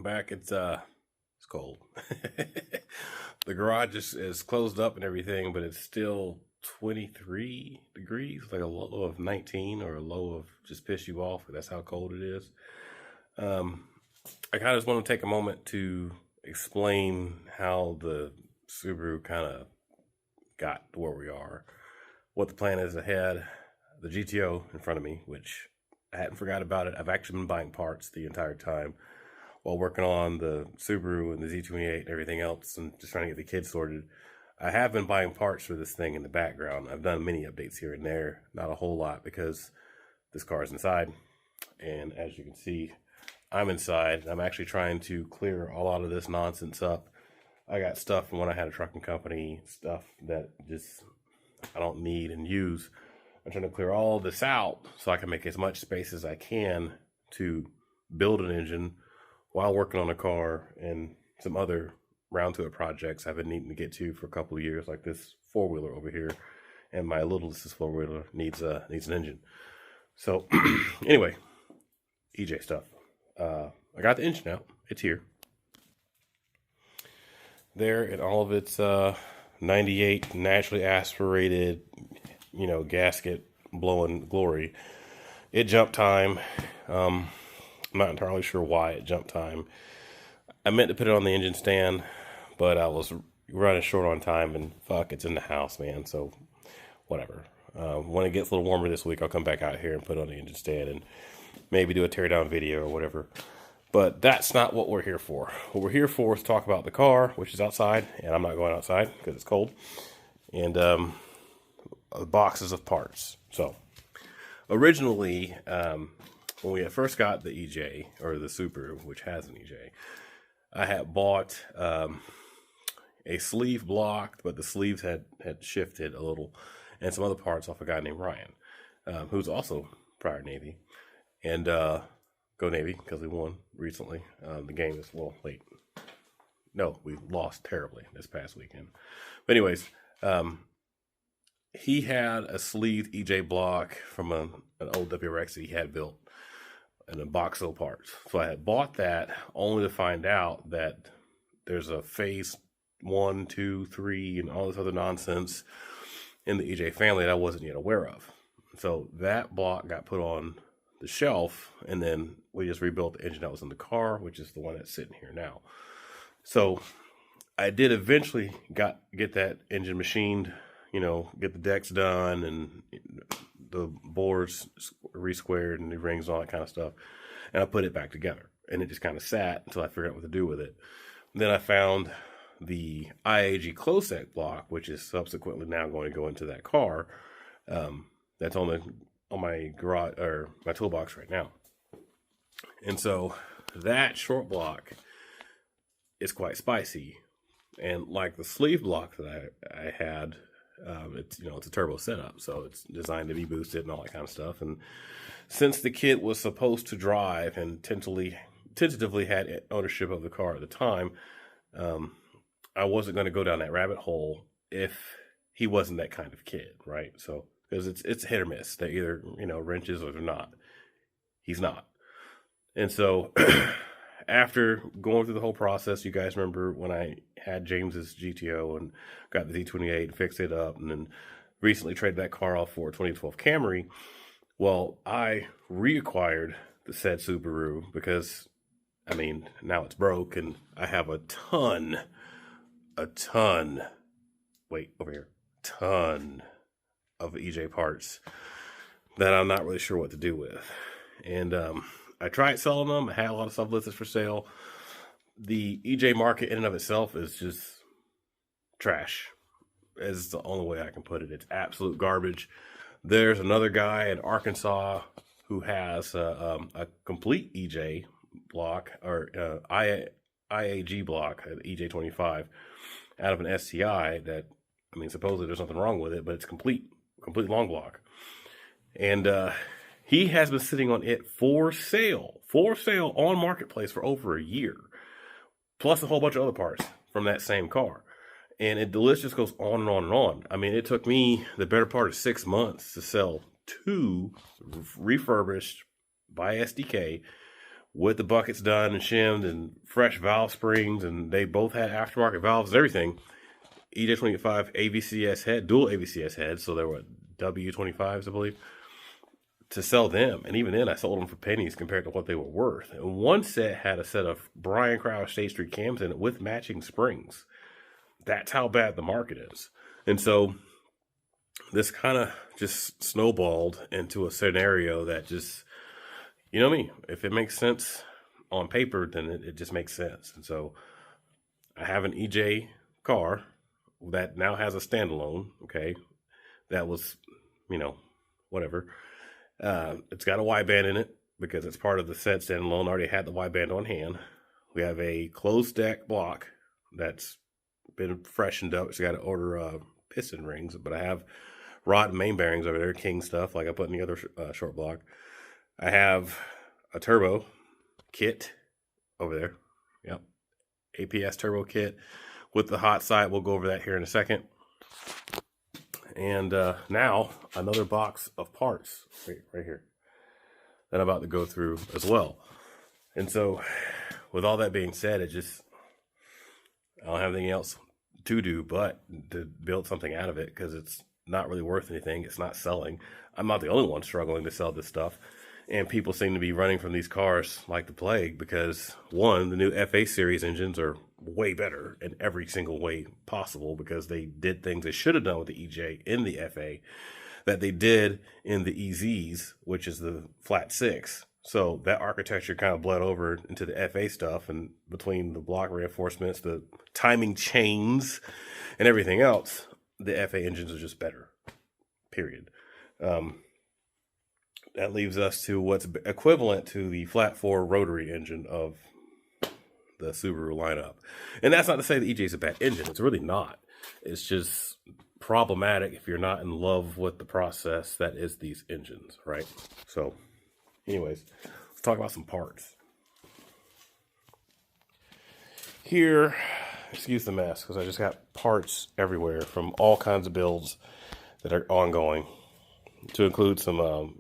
back. It's cold. The garage is closed up and everything, but it's still 23 degrees, like a low of 19 or a low of just piss you off. That's how cold it is. I kind of just want to take a moment to explain how the Subaru kind of got to where we are, what the plan is ahead, the GTO in front of me, which I hadn't forgot about it. I've actually been buying parts the entire time while working on the Subaru and the Z28 and everything else and just trying to get the kids sorted. I have been buying parts for this thing in the background. I've done many updates here and there, not a whole lot because this car is inside. And as you can see, I'm inside. I'm actually trying to clear a lot of this nonsense up. I got stuff from when I had a trucking company, stuff that just I don't need and use. I'm trying to clear all this out so I can make as much space as I can to build an engine while working on a car and some other round to it projects I've been needing to get to for a couple of years, like this four-wheeler over here. And my littlest four-wheeler needs an engine. So anyway, EJ stuff. I got the engine out. It's here. There in all of its 98 naturally aspirated, gasket blowing glory. It jumped time. I'm not entirely sure why it jumped time. I meant to put it on the engine stand, but I was running short on time, and fuck, it's in the house, man. So whatever. When it gets a little warmer this week, I'll come back out here and put it on the engine stand and maybe do a teardown video or whatever. But that's not what we're here for. What we're here for is talk about the car, which is outside, and I'm not going outside because it's cold, and boxes of parts. So originally, when we had first got the EJ, or the Subaru, which has an EJ, I had bought a sleeve block, but the sleeves had shifted a little, and some other parts off a guy named Ryan, who's also prior Navy. And go Navy, because we won recently. The game is, well, wait. No, we lost terribly this past weekend. But anyways, he had a sleeved EJ block from an old WRX that he had built in a box of parts. So I had bought that only to find out that there's a phase 1, 2, 3, and all this other nonsense in the EJ family that I wasn't yet aware of. So that block got put on the shelf, and then we just rebuilt the engine that was in the car, which is the one that's sitting here now. So I did eventually get that engine machined, get the decks done and the boards re-squared and the rings and all that kind of stuff. And I put it back together, and it just kind of sat until I figured out what to do with it. Then I found the IAG close-set block, which is subsequently now going to go into that car. That's on my garage, or my toolbox right now. And so that short block is quite spicy. And like the sleeve block that I had, it's a turbo setup, so it's designed to be boosted and all that kind of stuff. And since the kid was supposed to drive and tentatively had ownership of the car at the time, I wasn't going to go down that rabbit hole if he wasn't that kind of kid, right? So because it's hit or miss. They either wrenches or they're not. He's not. And so after going through the whole process, you guys remember when I had James's GTO and got the Z28 and fixed it up, and then recently traded that car off for a 2012 Camry. Well, I reacquired the said Subaru because, now it's broke, and I have a ton of EJ parts that I'm not really sure what to do with. And I tried selling them. I had a lot of stuff listed for sale. The EJ market in and of itself is just trash. Is the only way I can put it. It's absolute garbage. There's another guy in Arkansas who has a complete EJ block, or IAG block, an EJ25, out of an STI that, supposedly there's nothing wrong with it, but it's complete long block. And he has been sitting on it for sale on Marketplace for over a year, plus a whole bunch of other parts from that same car. And the list just goes on and on and on. It took me the better part of 6 months to sell 2 refurbished by SDK with the buckets done and shimmed and fresh valve springs, and they both had aftermarket valves and everything. EJ25 AVCS head, dual AVCS heads, so they were W25s, I believe, to sell them. And even then, I sold them for pennies compared to what they were worth. And one set had a set of Brian Krause State Street cams in it with matching springs. That's how bad the market is. And so this kind of just snowballed into a scenario that just, you know me, if it makes sense on paper, then it just makes sense. And so I have an EJ car that now has a standalone, okay, that was, you know, whatever. It's got a wideband in it because it's part of the set standalone. I already had the wideband on hand. We have a closed deck block that's been freshened up. It's got to order piston rings, but I have rod and main bearings over there, King stuff, like I put in the other short block. I have a turbo kit over there. Yep. APS turbo kit with the hot side. We'll go over that here in a second. And now another box of parts right here that I'm about to go through as well. And so with all that being said, I don't have anything else to do but to build something out of it, because it's not really worth anything. It's not selling. I'm not the only one struggling to sell this stuff. And people seem to be running from these cars like the plague because, one, the new FA series engines are way better in every single way possible because they did things they should have done with the EJ in the FA that they did in the EZs, which is the flat six. So that architecture kind of bled over into the FA stuff, and between the block reinforcements, the timing chains, and everything else, the FA engines are just better, period. That leaves us to what's equivalent to the flat four rotary engine of the Subaru lineup. And that's not to say the EJ is a bad engine. It's really not. It's just problematic if you're not in love with the process that is these engines, right? So, anyways, let's talk about some parts. Here, excuse the mess, because I just got parts everywhere from all kinds of builds that are ongoing, to include some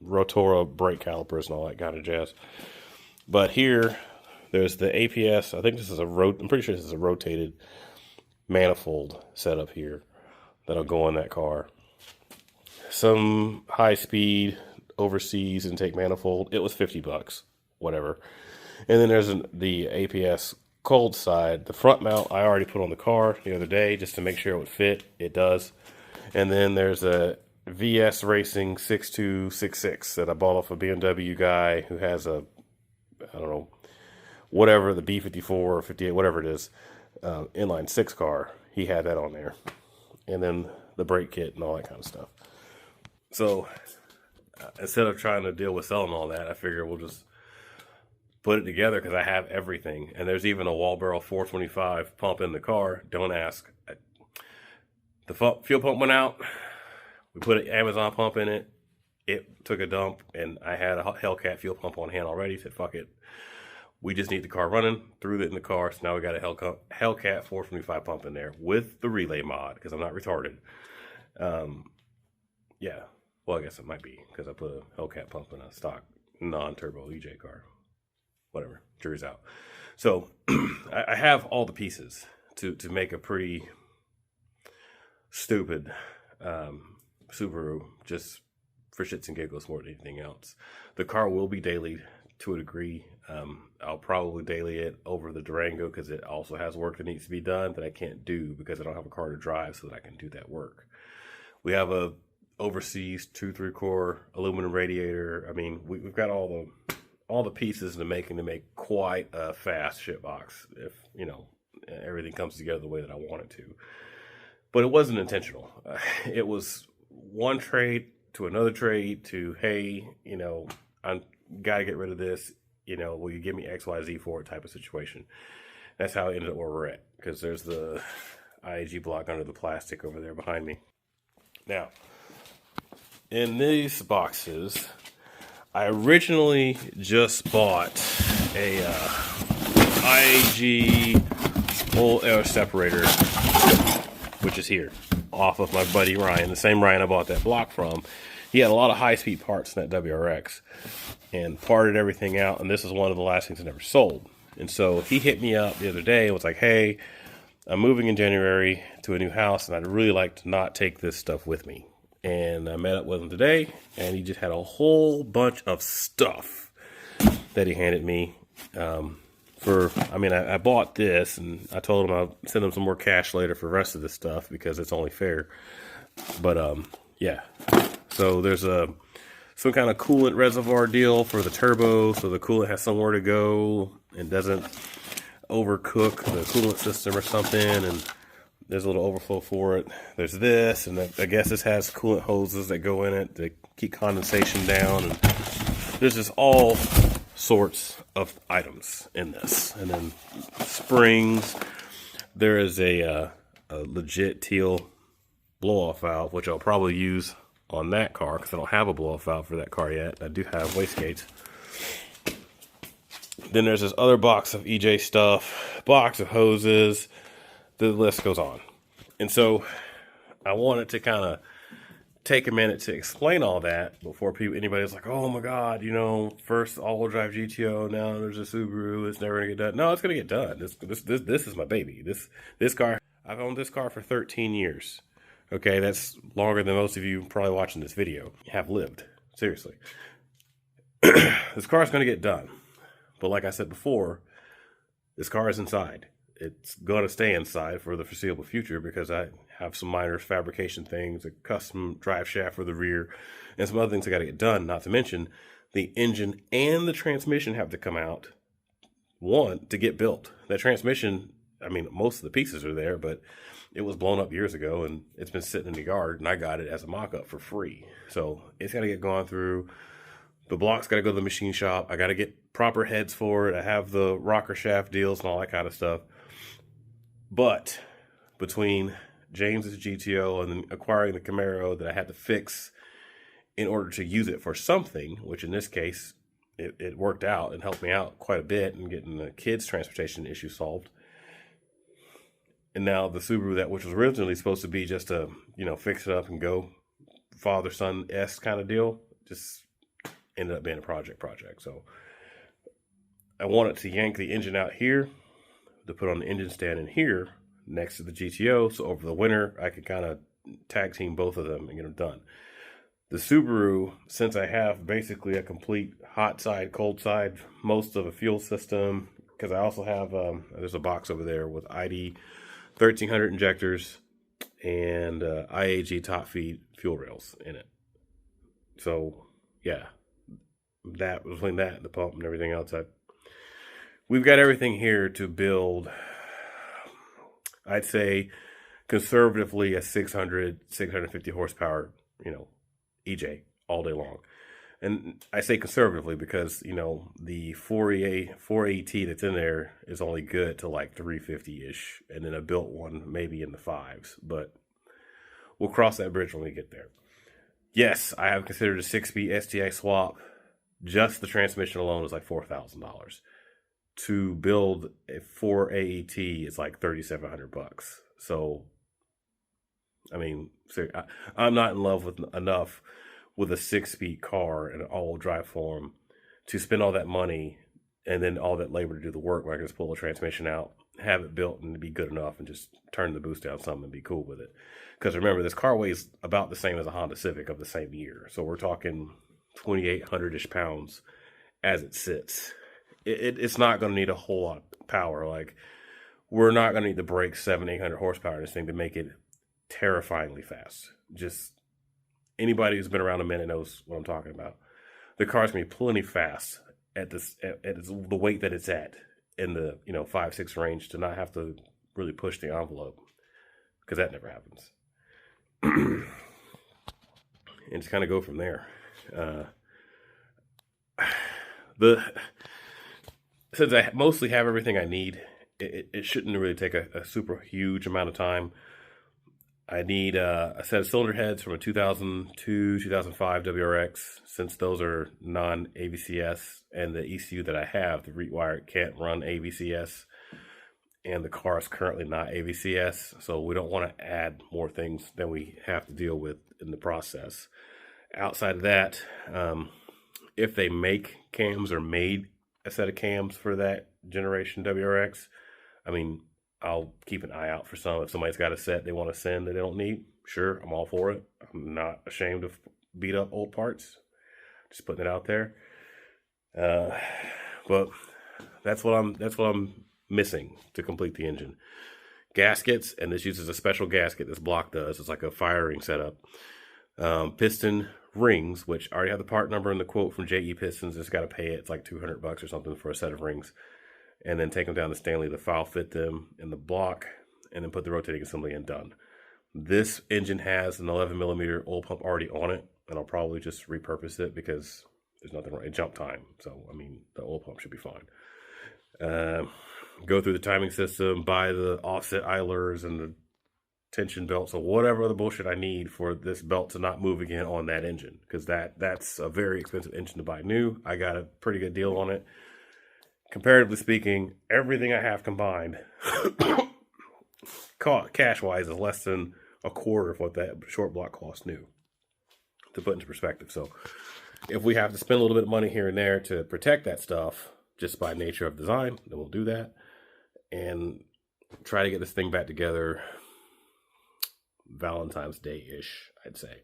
Rotora brake calipers and all that kind of jazz. But here, there's the APS. I think this is I'm pretty sure this is a rotated manifold setup here that'll go in that car. Some high-speed overseas intake manifold. It was $50, whatever. And then there's the APS cold side. The front mount I already put on the car the other day just to make sure it would fit. It does. And then there's a VS Racing 6266 that I bought off a BMW guy who has a, I don't know, whatever, the B54 or 58, whatever it is, inline six car. He had that on there. And then the brake kit and all that kind of stuff. So instead of trying to deal with selling all that, I figure we'll just put it together because I have everything. And there's even a wall barrel 425 pump in the car. Don't ask. The fuel pump went out. We put an Amazon pump in it. It took a dump, and I had a Hellcat fuel pump on hand already. Said, fuck it. We just need the car running. Threw it in the car, so now we got a Hellcat 425 pump in there with the relay mod, because I'm not retarded. Yeah. Well, I guess it might be, because I put a Hellcat pump in a stock non-turbo EJ car. Whatever. Jury's out. So, I have all the pieces to make a pretty stupid Subaru, just for shits and giggles more than anything else. The car will be dailied to a degree. I'll probably daily it over the Durango because it also has work that needs to be done that I can't do because I don't have a car to drive so that I can do that work. We have a overseas 2.3 core aluminum radiator. I mean, we've got all the pieces to make quite a fast shitbox if, you know, everything comes together the way that I want it to. But it wasn't intentional. It was one trade to another trade to, hey, you know, I got to get rid of this. You know, will you give me X, Y, Z for it type of situation. That's how it ended up where we're at. Because there's the IAG block under the plastic over there behind me. Now, in these boxes, I originally just bought a IAG oil air separator, which is here, off of my buddy Ryan, the same Ryan I bought that block from. he had a lot of high-speed parts in that WRX and parted everything out, and this is one of the last things I never sold. And so he hit me up the other day and was like, hey, I'm moving in January to a new house, and I'd really like to not take this stuff with me. And I met up with him today, and he just had a whole bunch of stuff that he handed me. I bought this, and I told him I'll send him some more cash later for the rest of this stuff because it's only fair. But, yeah. So there's some kind of coolant reservoir deal for the turbo, so the coolant has somewhere to go and doesn't overcook the coolant system or something, and there's a little overflow for it. There's this, and I guess this has coolant hoses that go in it to keep condensation down, and there's just all sorts of items in this. And then springs. There is a legit teal blow-off valve, which I'll probably use on that car because I don't have a blow-off valve for that car yet. I do have wastegates. Then there's this other box of EJ stuff, box of hoses. The list goes on. And so I wanted to kind of take a minute to explain all that before anybody's like, oh my God, first all-wheel drive GTO, now there's a Subaru, it's never gonna get done. No, it's gonna get done. This is my baby. This car, I've owned this car for 13 years. Okay, that's longer than most of you probably watching this video have lived. Seriously. This car is gonna get done. But like I said before, this car is inside. It's going to stay inside for the foreseeable future because I have some minor fabrication things, a custom drive shaft for the rear, and some other things I got to get done. Not to mention, the engine and the transmission have to come out, to get built. That transmission, most of the pieces are there, but it was blown up years ago, and it's been sitting in the yard, and I got it as a mock-up for free. So it's got to get gone through. The block's got to go to the machine shop. I got to get proper heads for it. I have the rocker shaft deals and all that kind of stuff. But between James's GTO and then acquiring the Camaro that I had to fix in order to use it for something, which in this case, it worked out and helped me out quite a bit in getting the kids' transportation issue solved. And now the Subaru, which was originally supposed to be just a, fix it up and go father-son-esque kind of deal, just ended up being a project. So I wanted to yank the engine out here to put on the engine stand in here next to the GTO. So over the winter, I could kind of tag team both of them and get them done. The Subaru, since I have basically a complete hot side, cold side, most of a fuel system, because I also have, there's a box over there with ID 1300 injectors and IAG top feed fuel rails in it. So yeah, that between that and the pump and everything else, we've got everything here to build, I'd say, conservatively a 650 horsepower, EJ all day long. And I say conservatively because, the 4AT that's in there is only good to like 350-ish. And then a built one maybe in the 5s. But we'll cross that bridge when we get there. Yes, I have considered a 6-speed STI swap. Just the transmission alone is like $4,000. To build a 4 AET is like $3,700. So, I'm not in love with enough with a 6-speed car in an all-wheel drive form to spend all that money and then all that labor to do the work where I can just pull the transmission out, have it built, and be good enough and just turn the boost down some and be cool with it. Because remember, this car weighs about the same as a Honda Civic of the same year. So we're talking 2,800-ish pounds as it sits. It's not going to need a whole lot of power. Like, we're not going to need to break 700-800 horsepower in this thing to make it terrifyingly fast. Just anybody who's been around a minute knows what I'm talking about. The car's going to be plenty fast at the weight that it's at in the 5-6 range to not have to really push the envelope, because that never happens. And just kind of go from there. Since I mostly have everything I need, it shouldn't really take a super huge amount of time. I need a set of cylinder heads from a 2002, 2005 WRX, since those are non-AVCS, and the ECU that I have, the rewired, can't run AVCS, and the car is currently not AVCS, so we don't want to add more things than we have to deal with in the process. Outside of that, if they make cams or made a set of cams for that generation WRX, I mean, I'll keep an eye out for some. If somebody's got a set they want to send that they don't need, sure, I'm all for it. I'm not ashamed of beat up old parts. Just putting it out there. But that's what I'm missing to complete the engine. Gaskets, and this uses a special gasket this block does. It's like a firing setup. Piston rings, which I already have the part number in the quote from JE Pistons. Just got to pay it. It's like $200 or something for a set of rings. And then take them down to Stanley to file fit them in the block, and then put the rotating assembly in. Done. This engine has an 11mm oil pump already on it, and I'll probably just repurpose it because there's nothing wrong. Jump time. So, I mean, the oil pump should be fine. Go through the timing system, buy the offset idlers and the tension belts or whatever other bullshit I need for this belt to not move again on that engine. Because that's a very expensive engine to buy new. I got a pretty good deal on it. Comparatively speaking, everything I have combined, cash-wise, is less than a quarter of what that short block cost new, to put into perspective. So if we have to spend a little bit of money here and there to protect that stuff, just by nature of design, then we'll do that. And try to get this thing back together Valentine's Day-ish, I'd say.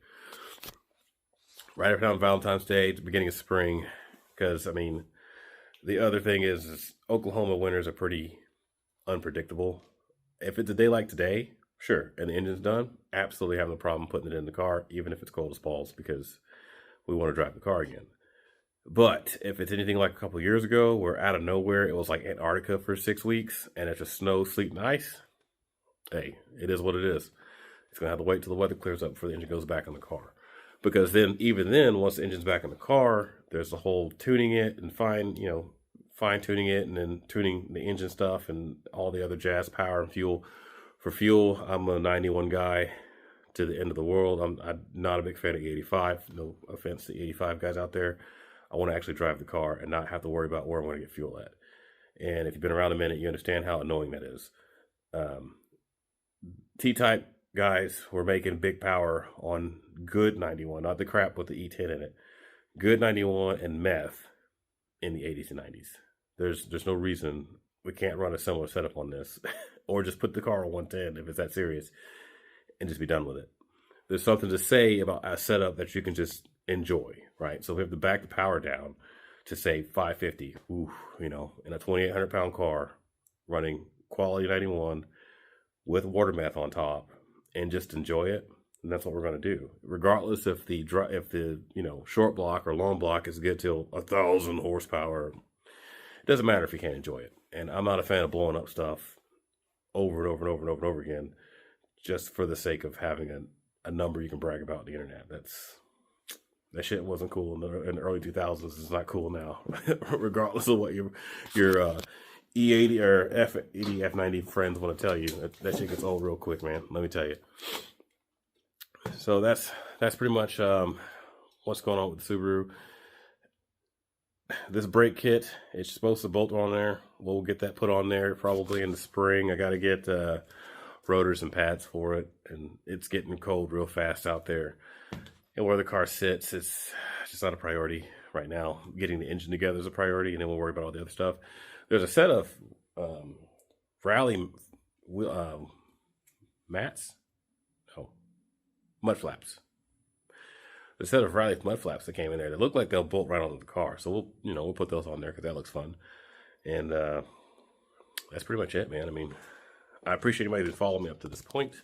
Right around Valentine's Day, the beginning of spring. Because, I mean, the other thing is Oklahoma winters are pretty unpredictable. If it's a day like today, sure, and the engine's done, absolutely have no problem putting it in the car, even if it's cold as balls, because we want to drive the car again. But if it's anything like a couple of years ago, where out of nowhere it was like Antarctica for 6 weeks, and it's just snow, sleet, and ice, hey, it is what it is. It's gonna have to wait till the weather clears up before the engine goes back in the car. Because then, even then, once the engine's back in the car, there's the whole tuning it and fine-tuning it, and then tuning the engine stuff and all the other jazz, power and fuel. For fuel, I'm a 91 guy to the end of the world. I'm not a big fan of E85. No offense to E85 guys out there. I want to actually drive the car and not have to worry about where I'm going to get fuel at. And if you've been around a minute, you understand how annoying that is. T-type guys were making big power on good 91, not the crap with the E10 in it. Good 91 and meth in the 80s and 90s. There's no reason we can't run a similar setup on this. Or just put the car on 110 if it's that serious and just be done with it. There's something to say about a setup that you can just enjoy, right? So we have to back the power down to say 550, in a 2,800 pound car running quality 91 with water meth on top, and just enjoy it. And that's what we're going to do, regardless if the short block or long block is good till 1,000 horsepower. It doesn't matter if you can't enjoy it. And I'm not a fan of blowing up stuff over and over and over and over and over again, just for the sake of having a number you can brag about on the internet. That shit wasn't cool in the early 2000s. It's not cool now, regardless of what your E80 or F80, F90 friends want to tell you. That shit gets old real quick, man. Let me tell you. So that's pretty much what's going on with the Subaru. This brake kit, it's supposed to bolt on there. We'll get that put on there probably in the spring. I got to get rotors and pads for it, and it's getting cold real fast out there. And where the car sits, it's just not a priority right now. Getting the engine together is a priority, and then we'll worry about all the other stuff. There's a set of mud flaps. The set of Riley mud flaps that came in there, they look like they'll bolt right onto the car. So we'll put those on there because that looks fun. And that's pretty much it, man. I mean, I appreciate anybody who's followed me up to this point.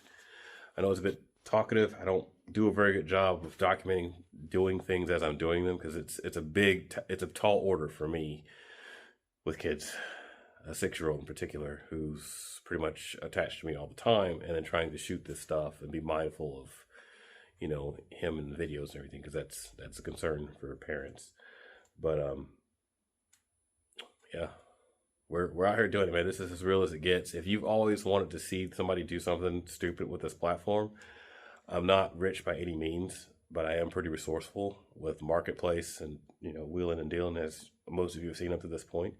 I know it's a bit talkative. I don't do a very good job of documenting doing things as I'm doing them, because it's a tall order for me with kids, a 6-year-old in particular, who's pretty much attached to me all the time, and then trying to shoot this stuff and be mindful of him in the videos and everything, because that's a concern for parents. But yeah, we're out here doing it, man. This is as real as it gets. If you've always wanted to see somebody do something stupid with this platform, I'm not rich by any means, but I am pretty resourceful with marketplace and wheeling and dealing, as most of you have seen up to this point.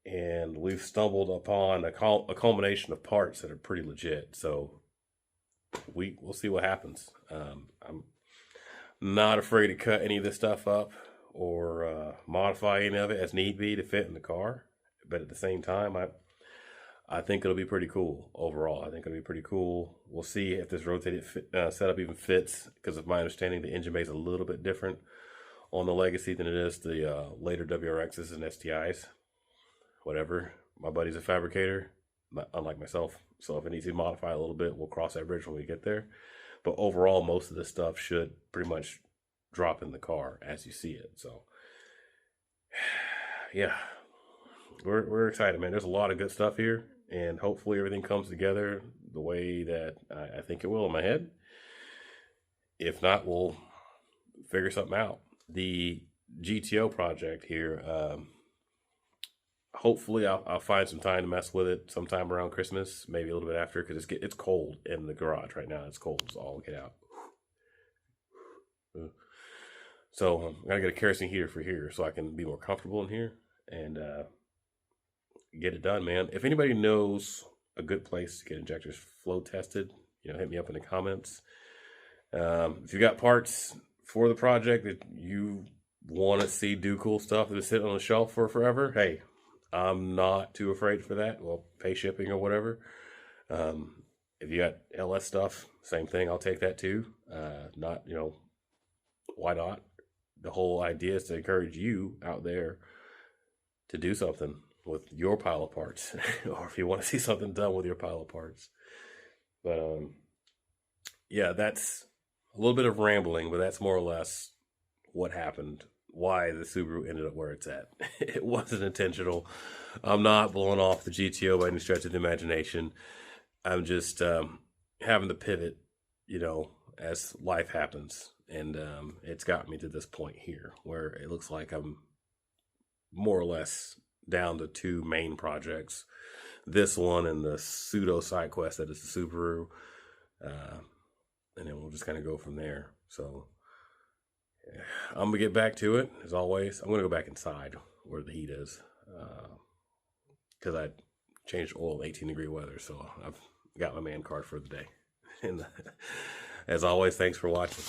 And we've stumbled upon a culmination of parts that are pretty legit. So we'll see what happens. I'm Not afraid to cut any of this stuff up or modify any of it as need be to fit in the car. But at the same time, I think it'll be pretty cool overall. I think it'll be pretty cool. We'll see if this rotated setup even fits, because of my understanding, the engine bay is a little bit different on the Legacy than it is the later WRXs and STIs. Whatever. My buddy's a fabricator, unlike myself. So if it needs to be modified a little bit, we'll cross that bridge when we get there. But overall, most of this stuff should pretty much drop in the car as you see it. So, yeah, we're excited, man. There's a lot of good stuff here, and hopefully everything comes together the way that I think it will in my head. If not, we'll figure something out. The GTO project here, hopefully I'll find some time to mess with it sometime around Christmas, maybe a little bit after, because it's cold in the garage right now. It's cold. It's all get out. So I gotta get a kerosene heater for here so I can be more comfortable in here and get it done, man. If anybody knows a good place to get injectors flow tested, hit me up in the comments. If you got parts for the project that you want to see do cool stuff that is sitting on the shelf for forever, hey, I'm not too afraid for that. Well, pay shipping or whatever. If you got LS stuff, same thing. I'll take that too. Why not? The whole idea is to encourage you out there to do something with your pile of parts, or if you want to see something done with your pile of parts. But yeah, that's a little bit of rambling, but that's more or less what happened. Why the Subaru ended up where it's at. It wasn't intentional. I'm not blowing off the GTO by any stretch of the imagination. I'm just having to pivot, as life happens. And it's got me to this point here where it looks like I'm more or less down to two main projects. This one and the pseudo side quest that is the Subaru. And then we'll just kind of go from there. So I'm gonna get back to it as always. I'm gonna go back inside where the heat is, because I changed oil in 18-degree weather, so I've got my man card for the day. And as always, thanks for watching.